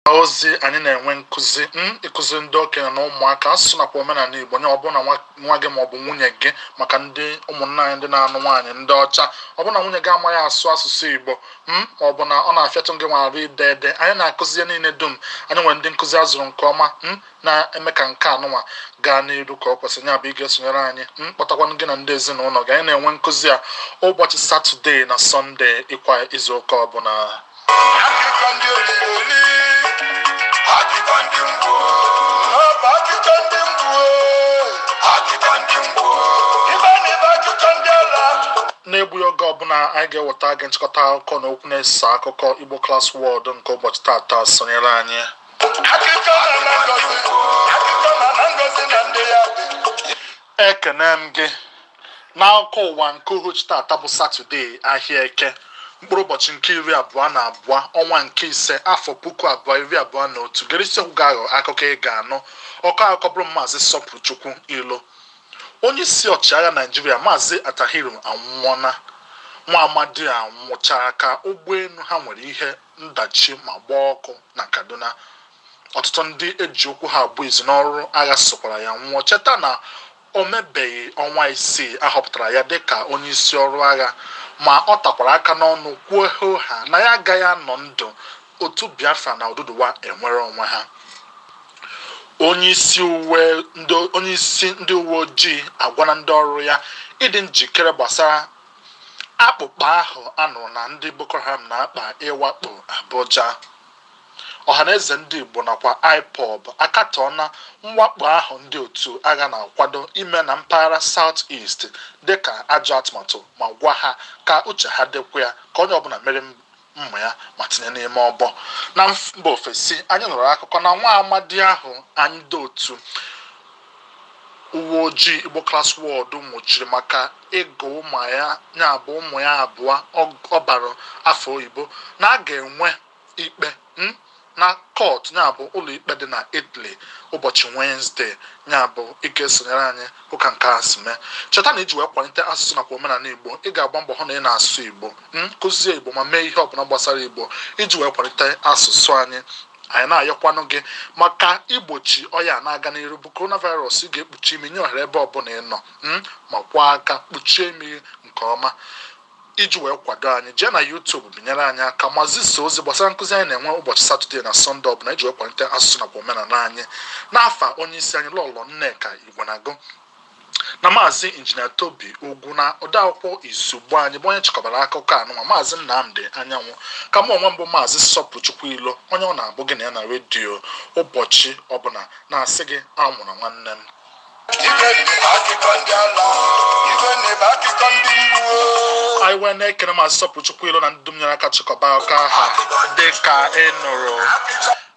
ozi anyị na-enwe nkụzi ịkụzi ndị okenye na ụmụaka asụsụ nakwa omenala Igbo nye ọbụna nwa gị maọbụ nwunye gị maka ndị ụmụnna anyị ndị na-anụ nwaanyị ndị ọcha ọbụna nwunye gị amaghị asụ asụsụ Igbo maọbụ na ọ na-afịatụ gị nwara ide ede anyị na-akụzi niile dum anyị nwere ndị nkụzi azụrụ nke ọma na-eme ka nke anụnwa gaa n'iru ka ọ kwesịrị ya bụ ị ga-esonyere anyị kpọtakwanụ gị na ndị ezinụlọ gị anyị na-enwe nkụzi a ụbọchị Satọde na Sọnde ịkwa izu ụka ọbụla. Na-egbughị oge ọbụla anyị ga-eweta gị nchịkọta akụkọ na okwu na-ese akụkọ Igbo Class World nke ụbọchị tata. Sonyere anyị. Ekene m gị n'akụkọ ụwa nke uhuruchi tata bụ Satọde ahịa Eke mkpụrụ ụbọchị nke 22 ọnwa nke ise afọ 2021. Gerisiokwu ga-aghọ akụkọ ị ga-anụ. Ọkọ akụkọ bụrụ Maazị Sọpụrụchukwu Ilo. Onye isi ọchịagha Naijiria Maazị Atahiru anwụọna. Nwa amadi a nwụchara ka ụgbọelu ha nwere ihe ndachi ma gbaa ọkụ na Kaduna. Ọtụtụ ndị eji okwu ha abụ izu n'ọrụ agha sokwara ya nwụọ. Cheta na o mebeghị ọnwa isii ahọpụtara ya dịka onye isi ọrụ agha ma ọ takwara aka n'ọnụ kwuo ha na ya agaghị anọ ndụ otu Biafra na Oduduwa enwere onwe ha. Onye isi ndị uwe ojii agwana ndị ọrụ ya ịdị njikere gbasara akpụkpọ ahụ anụrụ na ndị Boko Haram na-akpa ịwakpo Abuja. Ọhaneze ndị Igbo nakwa IPOB akatọọna mwakpo ahụ ndị otu agha na-akwado ime na mpaghara South East dịka ajọ atụmatụ ma gwa ha ka uche ha dịkwa ya ka onye ọbụla mere mma ya ma tinye n'ime ọbọ. Na mba ofesi anyị nụrụ akụkọ na nwa amadi ahụ ndị otu uwe ojii Igbo Class World nwụchiri maka ịgụ ụmụ ya abụọ ọ bara afọ oyibo na a ga-enwe ikpe na kọt nyabụ ụlọ ikpe dị na Italy ụbọchị Wenezdee. Nyabụ ị ga-esonyere anyị ụka nke a si mee. Cheta na iji wee kwalite asụsụ nakwa omenala Igbo ị ga-agba mbọ hụ na ị na-asụ Igbo nkụzie Igbo ma mee ihe ọbụla gbasara Igbo iji wee kwalite asụsụ anyị. Anyị na-ayọkwanụ gị maka igbochi ọya na-aga n'iru bụ coronavirus. Ị ga-ekpuchi imi nye ohere ebe ọbụla ị nọ ma kwaa aka kpuchie imi nke ọma iji wee kwado anyị. Jee na YouTube binyere anyị aka ma zisaa ozi gbasara nkụzi anyị na-enwe ụbọchị Satọde na Sọnde ọbụla iji wee kwalite asụsụ nakwa omenala anyị. N'afa onye isi anyị Lọlọ Nneka Igwenagụ na Maazị Injinia Tobi Ugwu na odeakwụkwọ izugbo anyị bụ onye chịkọbara akụkọ anụnwa Maazị Nnamdi Anyanwụ ka mụ onwe mbụ Maazị Sọpụrụchukwu Ilo onye ọ na-abụ gị na ya na redio ụbọchị ọbụla na-asị gị anwụrụ nwanne m. Anyị wee na-ekene Maazị Sọpụrụchukwu Ilo na ndị dum nyere aka chịkọba akụkọ aha dịka ị nụrụ.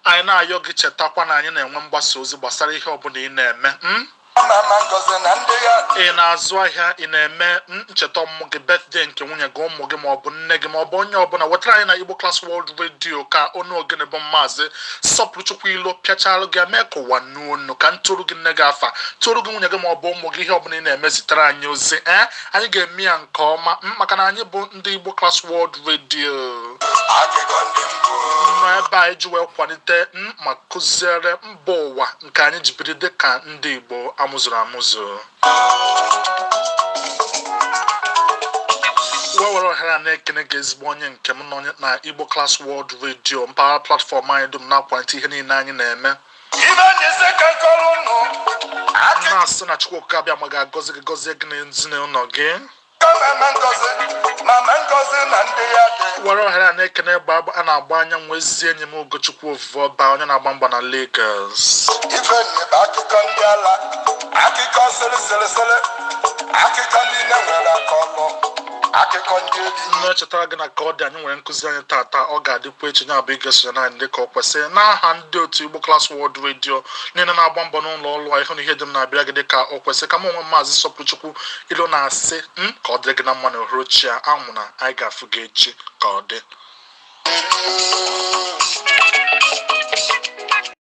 Anyị na-ayọ gị chetakwa na anyị na-enwe mgbasa ozi gbasara ihe ọbụla ị na-eme. Ị na-azụ ahịa, ị na-eme ncheta ọmụmụ gị, birthday nke nwunye gị, ụmụ gị maọbụ nne gị maọbụ onye ọbụla, wetara anyị na Igbo Class World Radio ka onu ogene bụ Maazị Sọpụrụchukwu Ilo pịachalụ gị mee ka ụwa nuo onu ka ntụrụ gị nne gị afa tụrụ gị nwunye gị maọbụ ụmụ gị ihe ọbụla ị na-eme zitere anyị ozi anyị ga-eme ya nke ọma maka na anyị bụ ndị Igbo Class World Radio nọ ebe a iji wee kwalite ma kụziere mba ụwa nke anyị ji biri dịka ndị Igbo amụzụrụ amụzụ. Were ohere a na-ekene gị ezigbo onye nke m nọ na Igbo Class World Radio mpaghara platfọm anyị dum na-akwalite ihe niile anyị na-eme. Na-asị na Chukwuka abịa ma ga-agọzi gị gọzie gị na ezinụlọ gị. Were ohere a na-ekene egbe a na-agba anyanwụ ezi enyi m Ugochukwu Ovuoba onye na-agba mgba na Lagos. Na-echetara gị na ka ọ dị anyị nwere nkụzi anyị tata ọ ga-adịkwa echi nya bụ ịga sonye anyị dịka ọ kwesịrị n'aha ndị otu Igbo Class World Radio niile na-agba mbọ n'ụlọ ọrụ ịhụ na ihe dị m na-abịa gị dịka ọ kwesịrị ka m onwe Maazị Sọpụrụchukwu Ilo na-asị ka ọ dịrị gị na mma na uhuruchi a anwụ na anyị ga-afụ gị echi ka ọ dị.